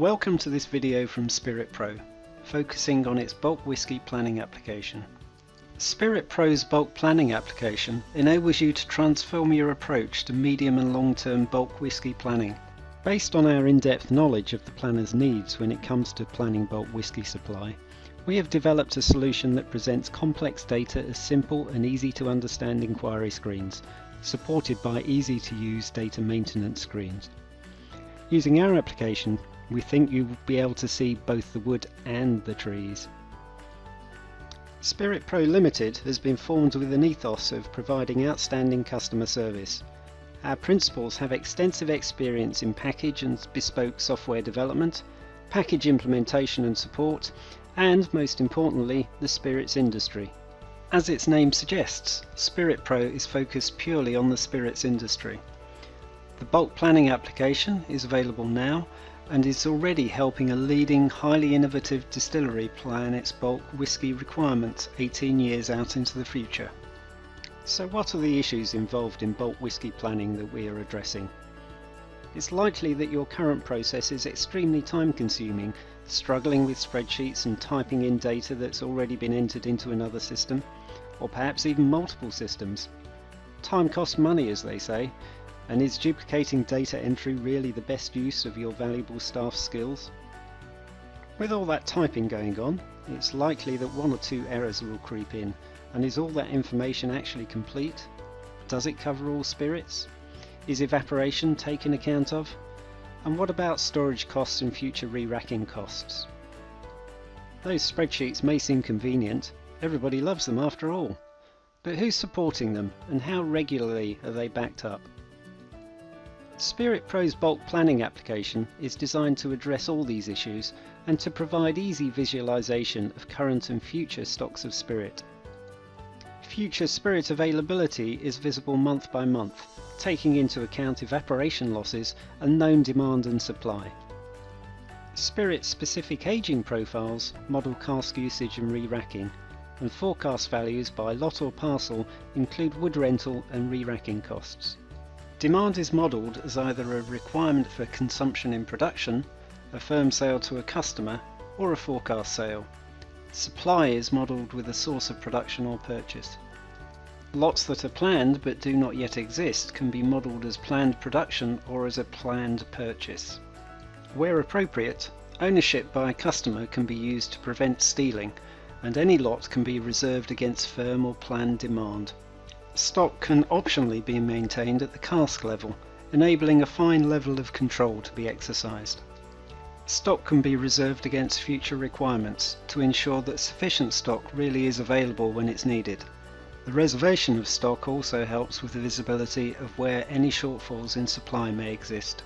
Welcome to this video from SpiritPro, focusing on its bulk whisky planning application. SpiritPro's bulk planning application enables you to transform your approach to medium and long-term bulk whisky planning. Based on our in-depth knowledge of the planner's needs when it comes to planning bulk whisky supply, we have developed a solution that presents complex data as simple and easy to understand inquiry screens, supported by easy to use data maintenance screens. Using our application, we think you will be able to see both the wood and the trees. SpiritPro Limited has been formed with an ethos of providing outstanding customer service. Our principals have extensive experience in package and bespoke software development, package implementation and support, and most importantly, the spirits industry. As its name suggests, SpiritPro is focused purely on the spirits industry. The bulk planning application is available now and is already helping a leading, highly innovative distillery plan its bulk whisky requirements 18 years out into the future. So what are the issues involved in bulk whisky planning that we are addressing? It's likely that your current process is extremely time consuming, struggling with spreadsheets and typing in data that's already been entered into another system, or perhaps even multiple systems. Time costs money, as they say, and is duplicating data entry really the best use of your valuable staff skills? With all that typing going on, it's likely that one or two errors will creep in. And is all that information actually complete? Does it cover all spirits? Is evaporation taken account of? And what about storage costs and future re-racking costs? Those spreadsheets may seem convenient, everybody loves them after all. But who's supporting them and how regularly are they backed up? SpiritPro's bulk planning application is designed to address all these issues and to provide easy visualization of current and future stocks of spirit. Future spirit availability is visible month by month, taking into account evaporation losses and known demand and supply. Spirit-specific aging profiles model cask usage and re-racking, and forecast values by lot or parcel include wood rental and re-racking costs. Demand is modelled as either a requirement for consumption in production, a firm sale to a customer, or a forecast sale. Supply is modelled with a source of production or purchase. Lots that are planned but do not yet exist can be modelled as planned production or as a planned purchase. Where appropriate, ownership by a customer can be used to prevent stealing, and any lot can be reserved against firm or planned demand. Stock can optionally be maintained at the cask level, enabling a fine level of control to be exercised. Stock can be reserved against future requirements to ensure that sufficient stock really is available when it's needed. The reservation of stock also helps with the visibility of where any shortfalls in supply may exist.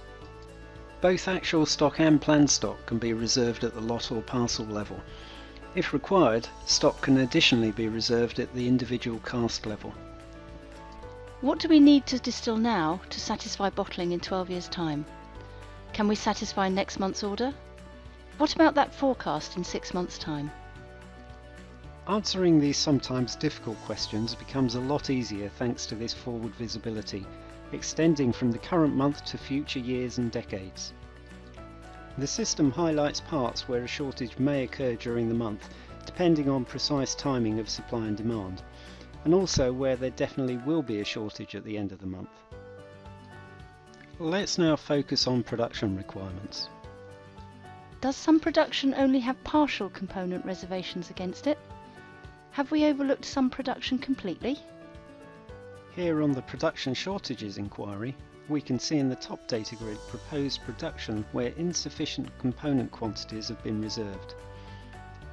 Both actual stock and planned stock can be reserved at the lot or parcel level. If required, stock can additionally be reserved at the individual cask level. What do we need to distill now to satisfy bottling in 12 years' time? Can we satisfy next month's order? What about that forecast in 6 months' time? Answering these sometimes difficult questions becomes a lot easier thanks to this forward visibility, extending from the current month to future years and decades. The system highlights parts where a shortage may occur during the month, depending on precise timing of supply and demand, and also where there definitely will be a shortage at the end of the month. Let's now focus on production requirements. Does some production only have partial component reservations against it? Have we overlooked some production completely? Here on the production shortages inquiry, we can see in the top data grid proposed production where insufficient component quantities have been reserved.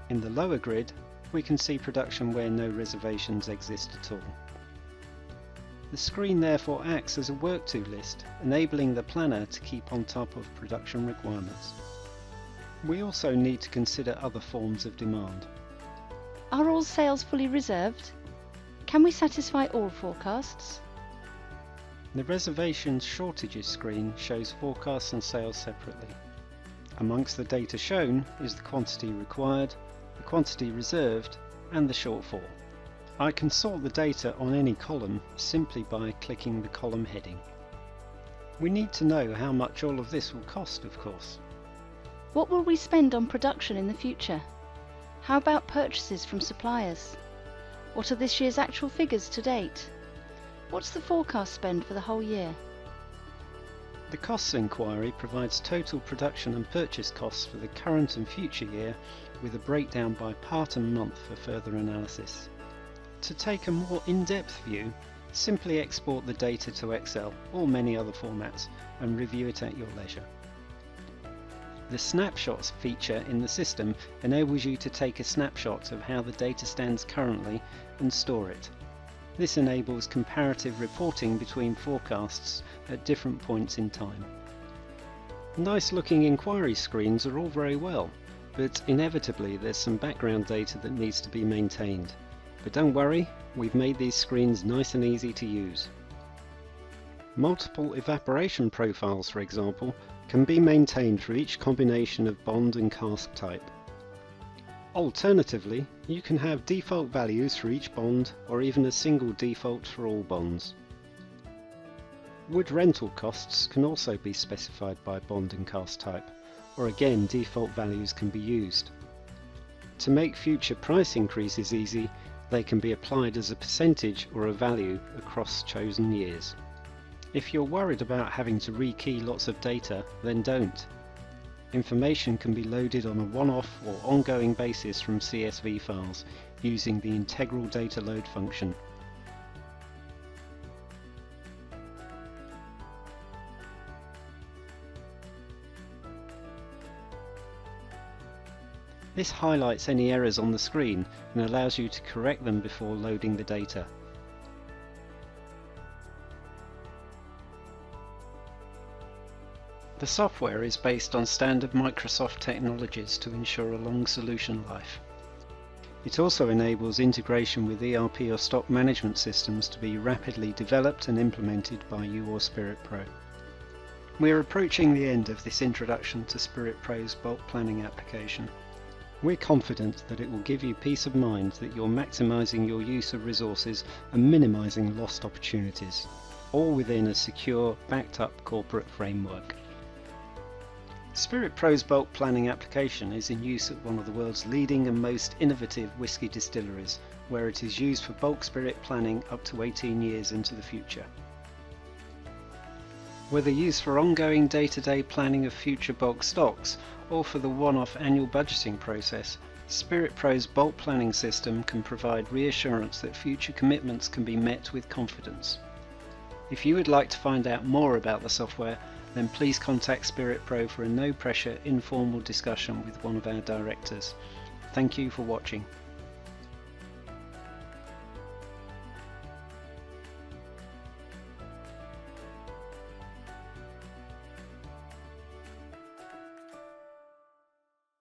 In the lower grid, we can see production where no reservations exist at all. The screen therefore acts as a work-to list, enabling the planner to keep on top of production requirements. We also need to consider other forms of demand. Are all sales fully reserved? Can we satisfy all forecasts? The reservations shortages screen shows forecasts and sales separately. Amongst the data shown is the quantity required, the quantity reserved, and the shortfall. I can sort the data on any column simply by clicking the column heading. We need to know how much all of this will cost, of course. What will we spend on production in the future? How about purchases from suppliers? What are this year's actual figures to date? What's the forecast spend for the whole year? The costs inquiry provides total production and purchase costs for the current and future year with a breakdown by part and month for further analysis. To take a more in-depth view, simply export the data to Excel or many other formats and review it at your leisure. The snapshots feature in the system enables you to take a snapshot of how the data stands currently and store it. This enables comparative reporting between forecasts at different points in time. Nice looking inquiry screens are all very well, but inevitably there's some background data that needs to be maintained. But don't worry, we've made these screens nice and easy to use. Multiple evaporation profiles, for example, can be maintained for each combination of bond and cask type. Alternatively, you can have default values for each bond or even a single default for all bonds. Wood rental costs can also be specified by bond and cask type, or again default values can be used. To make future price increases easy, they can be applied as a percentage or a value across chosen years. If you're worried about having to rekey lots of data, then don't. Information can be loaded on a one-off or ongoing basis from CSV files using the integral data load function. This highlights any errors on the screen and allows you to correct them before loading the data. The software is based on standard Microsoft technologies to ensure a long solution life. It also enables integration with ERP or stock management systems to be rapidly developed and implemented by you or SpiritPro. We are approaching the end of this introduction to SpiritPro's bulk planning application. We're confident that it will give you peace of mind that you're maximising your use of resources and minimising lost opportunities, all within a secure, backed-up corporate framework. SpiritPro's bulk planning application is in use at one of the world's leading and most innovative whisky distilleries, where it is used for bulk spirit planning up to 18 years into the future. Whether used for ongoing day-to-day planning of future bulk stocks or for the one-off annual budgeting process, SpiritPro's bulk planning system can provide reassurance that future commitments can be met with confidence. If you would like to find out more about the software, then please contact SpiritPro for a no-pressure, informal discussion with one of our directors. Thank you for watching.